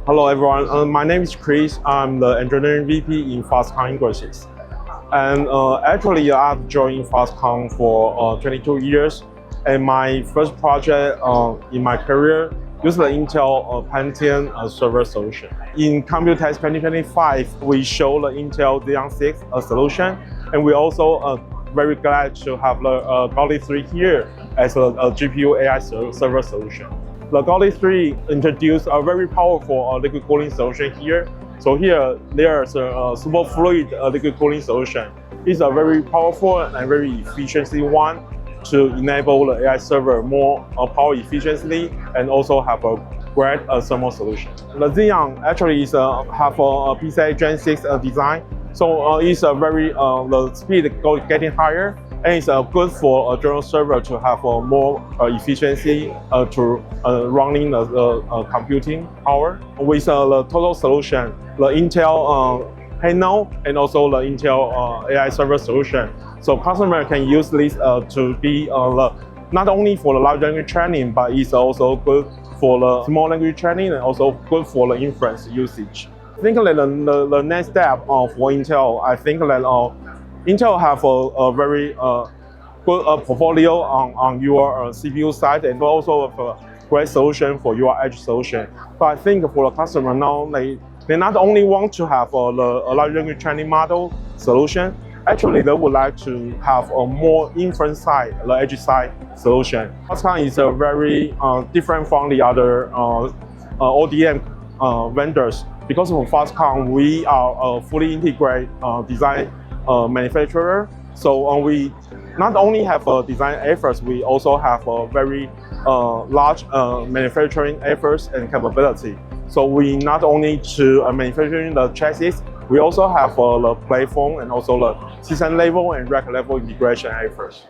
Hello everyone, my name is Chris. I'm the engineering VP in Foxconn Chris. And actually I've joined Foxconn for 22 years. And my first project in my career used the Intel Pentium server solution. In Computex 2025, we show the Intel Xeon 6 solution. And we also very glad to have the Gaudi 3 here as a GPU AI server solution. The Gaudi 3 introduced a very powerful liquid cooling solution here. So here, there's a superfluid liquid cooling solution. It's a very powerful and very efficiency one to enable the AI server more power efficiently and also have a great thermal solution. The Xeon actually is have a PCIe Gen 6 design. So it's a very, the speed getting higher, and it's good for a general server to have more efficiency to running the computing power. With the total solution, the Intel panel and also the Intel AI server solution. So customer can use this to be not only for the large language training, but it's also good for the small language training and also good for the inference usage. I think that the next step for Intel, I think that Intel have a very good portfolio on your CPU side and also a great solution for your edge solution. But I think for the customer now, they not only want to have a large language training model solution, actually they would like to have a more inference side, the edge side solution. Foxconn is a very different from the other ODM vendors. Because of Foxconn, we are a fully integrated design manufacturer. So we not only have design efforts, we also have a very large manufacturing efforts and capability. So we not only to manufacturing the chassis, we also have the platform and also the system level and rack level integration efforts.